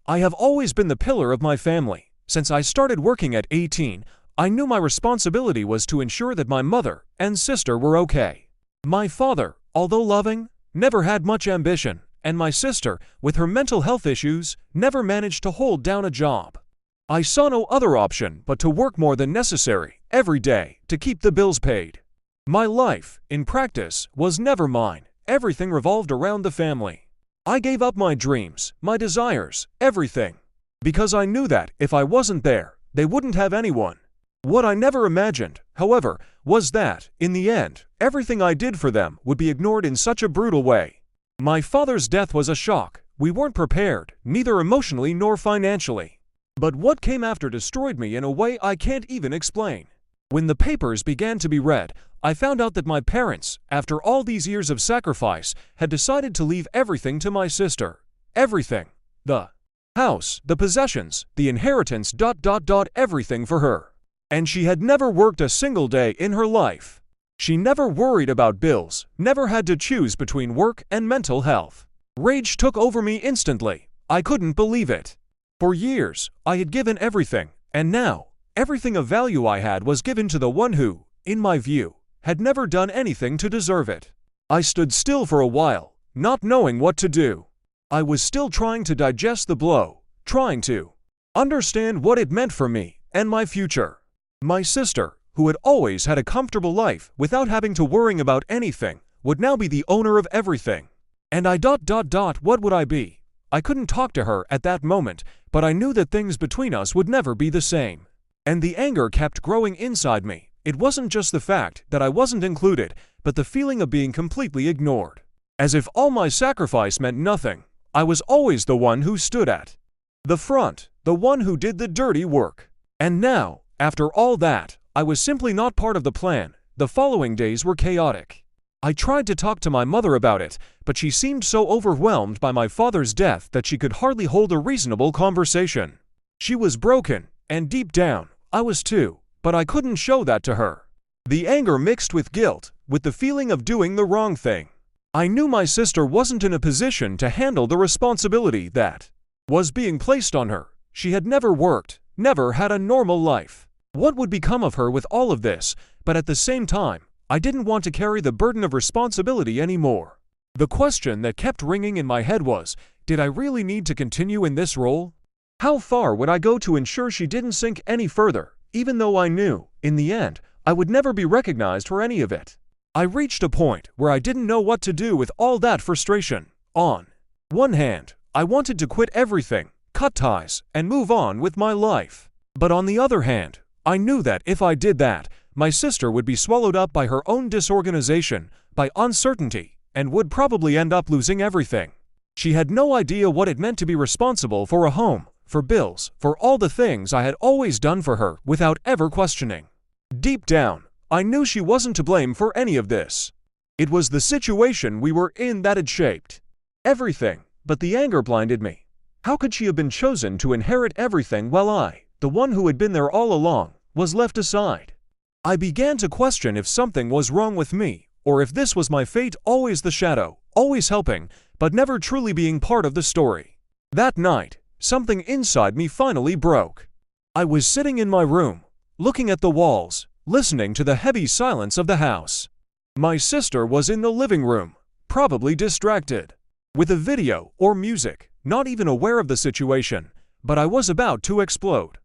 I have always been the pillar of my family. Since I started working at 18, I knew my responsibility was to ensure that my mother and sister were okay. My father, although loving, never had much ambition, and my sister, with her mental health issues, never managed to hold down a job. I saw no other option but to work more than necessary every day to keep the bills paid. My life, in practice, was never mine. Everything revolved around the family. I gave up my dreams, my desires, everything. Because I knew that if I wasn't there, they wouldn't have anyone. What I never imagined, however, was that, in the end, everything I did for them would be ignored in such a brutal way. My father's death was a shock. We weren't prepared, neither emotionally nor financially. But what came after destroyed me in a way I can't even explain. When the papers began to be read, I found out that my parents, after all these years of sacrifice, had decided to leave everything to my sister. Everything. The house, the possessions, the inheritance, everything for her. And she had never worked a single day in her life. She never worried about bills, never had to choose between work and mental health. Rage took over me instantly. I couldn't believe it. For years, I had given everything, and now, everything of value I had was given to the one who, in my view, had never done anything to deserve it. I stood still for a while, not knowing what to do. I was still trying to digest the blow, trying to understand what it meant for me and my future. My sister, who had always had a comfortable life without having to worry about anything, would now be the owner of everything. And what would I be? I couldn't talk to her at that moment, but I knew that things between us would never be the same. And the anger kept growing inside me. It wasn't just the fact that I wasn't included, but the feeling of being completely ignored. As if all my sacrifice meant nothing. I was always the one who stood at the front, the one who did the dirty work. And now, after all that, I was simply not part of the plan. The following days were chaotic. I tried to talk to my mother about it, but she seemed so overwhelmed by my father's death that she could hardly hold a reasonable conversation. She was broken, and deep down, I was too, but I couldn't show that to her. The anger mixed with guilt, with the feeling of doing the wrong thing. I knew my sister wasn't in a position to handle the responsibility that was being placed on her. She had never worked, never had a normal life. What would become of her with all of this? But at the same time, I didn't want to carry the burden of responsibility anymore. The question that kept ringing in my head was, did I really need to continue in this role? How far would I go to ensure she didn't sink any further, even though I knew, in the end, I would never be recognized for any of it? I reached a point where I didn't know what to do with all that frustration. On one hand, I wanted to quit everything, cut ties, and move on with my life. But on the other hand, I knew that if I did that, my sister would be swallowed up by her own disorganization, by uncertainty, and would probably end up losing everything. She had no idea what it meant to be responsible for a home, for bills, for all the things I had always done for her without ever questioning. Deep down, I knew she wasn't to blame for any of this. It was the situation we were in that had shaped everything, but the anger blinded me. How could she have been chosen to inherit everything while I, the one who had been there all along, was left aside? I began to question if something was wrong with me, or if this was my fate, always the shadow, always helping, but never truly being part of the story. That night, something inside me finally broke. I was sitting in my room, looking at the walls, listening to the heavy silence of the house. My sister was in the living room, probably distracted with a video or music, not even aware of the situation, but I was about to explode.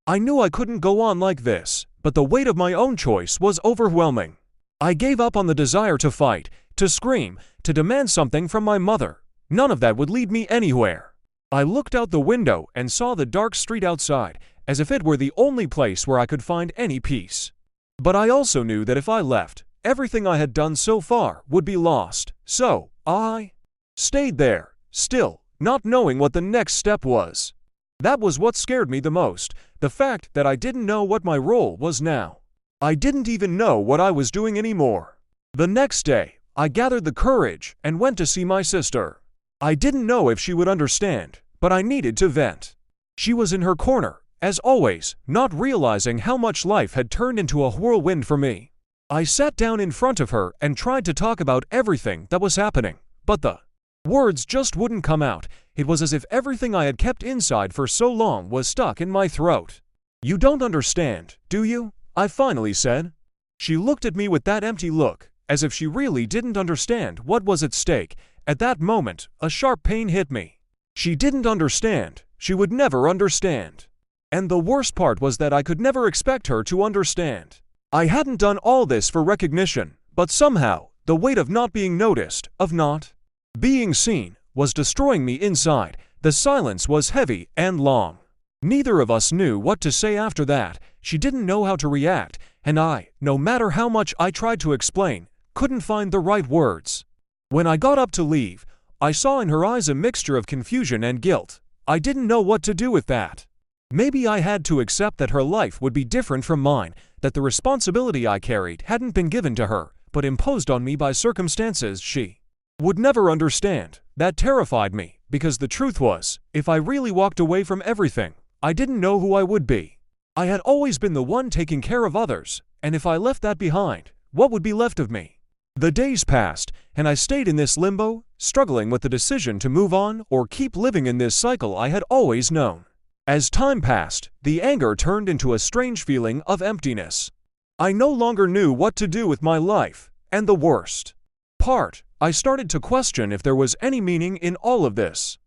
I knew I couldn't go on like this, but the weight of my own choice was overwhelming. I gave up on the desire to fight, to scream, to demand something from my mother. None of that would lead me anywhere. I looked out the window and saw the dark street outside, as if it were the only place where I could find any peace. But I also knew that if I left, everything I had done so far would be lost. So, I stayed there, still, not knowing what the next step was. That was what scared me the most, the fact that I didn't know what my role was now. I didn't even know what I was doing anymore. The next day, I gathered the courage and went to see my sister. I didn't know if she would understand, but I needed to vent. She was in her corner, as always, not realizing how much life had turned into a whirlwind for me. I sat down in front of her and tried to talk about everything that was happening, but the Words just wouldn't come out. It was as if everything I had kept inside for so long was stuck in my throat. "You don't understand, do you?" I finally said. She looked at me with that empty look, as if she really didn't understand what was at stake. At that moment, a sharp pain hit me. She didn't understand. She would never understand. And the worst part was that I could never expect her to understand. I hadn't done all this for recognition, but somehow, the weight of not being noticed, of not being seen, was destroying me inside. The silence was heavy and long. Neither of us knew what to say after that. She didn't know how to react, and I, no matter how much I tried to explain, couldn't find the right words. When I got up to leave, I saw in her eyes a mixture of confusion and guilt. I didn't know what to do with that. Maybe I had to accept that her life would be different from mine, that the responsibility I carried hadn't been given to her, but imposed on me by circumstances she would never understand. That terrified me, because the truth was, if I really walked away from everything, I didn't know who I would be. I had always been the one taking care of others, and if I left that behind, what would be left of me? The days passed, and I stayed in this limbo, struggling with the decision to move on or keep living in this cycle I had always known. As time passed, the anger turned into a strange feeling of emptiness. I no longer knew what to do with my life, and the worst part, I started to question if there was any meaning in all of this.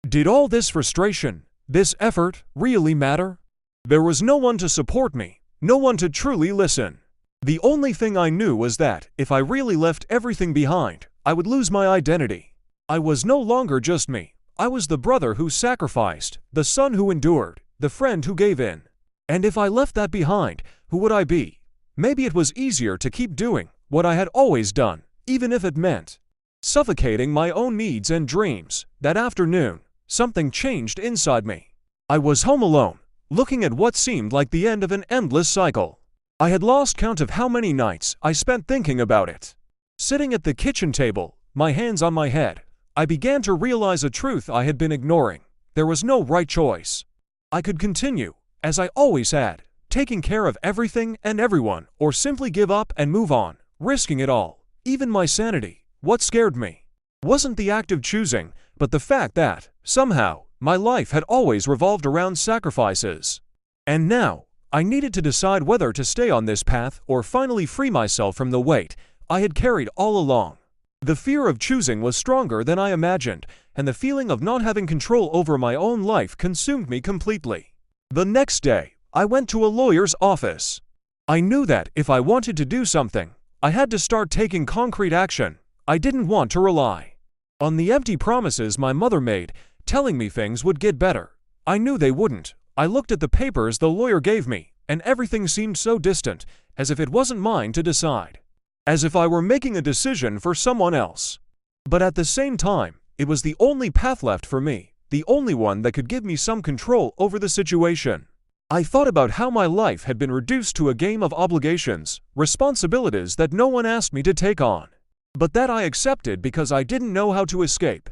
Did all this frustration, this effort, really matter? There was no one to support me, no one to truly listen. The only thing I knew was that, if I really left everything behind, I would lose my identity. I was no longer just me. I was the brother who sacrificed, the son who endured, the friend who gave in. And if I left that behind, who would I be? Maybe it was easier to keep doing what I had always done, even if it meant suffocating my own needs and dreams. That afternoon, something changed inside me. I was home alone, looking at what seemed like the end of an endless cycle. I had lost count of how many nights I spent thinking about it. Sitting at the kitchen table, my hands on my head, I began to realize a truth I had been ignoring. There was no right choice. I could continue, as I always had, taking care of everything and everyone, or simply give up and move on, risking it all, even my sanity. What scared me wasn't the act of choosing, but the fact that, somehow, my life had always revolved around sacrifices. And now, I needed to decide whether to stay on this path or finally free myself from the weight I had carried all along. The fear of choosing was stronger than I imagined, and the feeling of not having control over my own life consumed me completely. The next day, I went to a lawyer's office. I knew that if I wanted to do something, I had to start taking concrete action. I didn't want to rely on the empty promises my mother made, telling me things would get better. I knew they wouldn't. I looked at the papers the lawyer gave me, and everything seemed so distant, as if it wasn't mine to decide. As if I were making a decision for someone else. But at the same time, it was the only path left for me, the only one that could give me some control over the situation. I thought about how my life had been reduced to a game of obligations, responsibilities that no one asked me to take on, but that I accepted because I didn't know how to escape.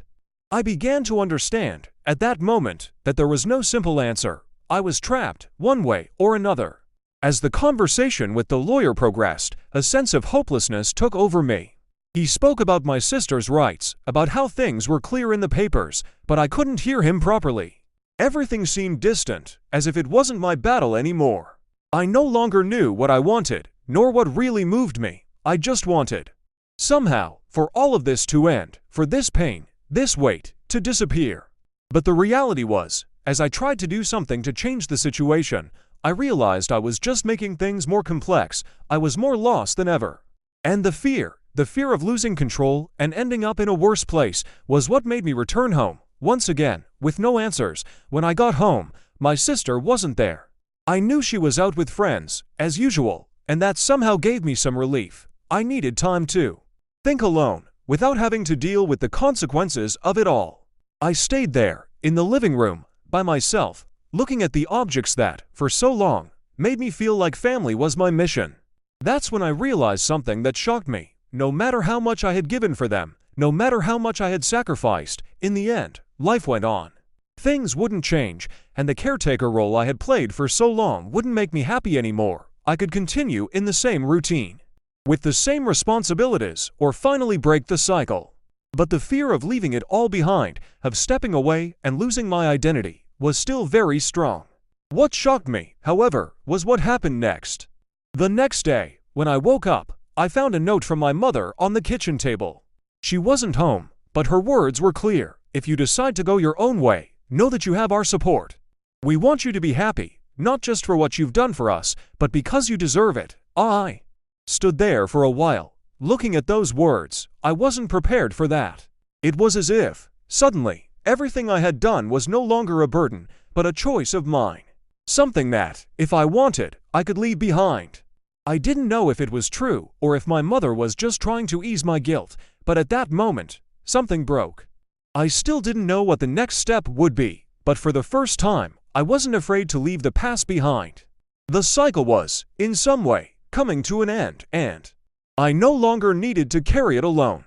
I began to understand, at that moment, that there was no simple answer. I was trapped, one way or another. As the conversation with the lawyer progressed, a sense of hopelessness took over me. He spoke about my sister's rights, about how things were clear in the papers, but I couldn't hear him properly. Everything seemed distant, as if it wasn't my battle anymore. I no longer knew what I wanted, nor what really moved me. I just wanted, somehow, for all of this to end, for this pain, this weight, to disappear. But the reality was, as I tried to do something to change the situation, I realized I was just making things more complex. I was more lost than ever. And the fear of losing control and ending up in a worse place, was what made me return home, once again, with no answers. When I got home, my sister wasn't there. I knew she was out with friends, as usual, and that somehow gave me some relief. I needed time to think alone, without having to deal with the consequences of it all. I stayed there, in the living room, by myself, looking at the objects that, for so long, made me feel like family was my mission. That's when I realized something that shocked me. No matter how much I had given for them, no matter how much I had sacrificed, in the end, life went on. Things wouldn't change, and the caretaker role I had played for so long wouldn't make me happy anymore. I could continue in the same routine, with the same responsibilities, or finally break the cycle. But the fear of leaving it all behind, of stepping away and losing my identity, was still very strong. What shocked me, however, was what happened next. The next day, when I woke up, I found a note from my mother on the kitchen table. She wasn't home, but her words were clear. If you decide to go your own way, know that you have our support. We want you to be happy, not just for what you've done for us, but because you deserve it. I stood there for a while, looking at those words. I wasn't prepared for that. It was as if, suddenly, everything I had done was no longer a burden, but a choice of mine. Something that, if I wanted, I could leave behind. I didn't know if it was true or if my mother was just trying to ease my guilt, but at that moment, something broke. I still didn't know what the next step would be, but for the first time, I wasn't afraid to leave the past behind. The cycle was, in some way, coming to an end, and I no longer needed to carry it alone.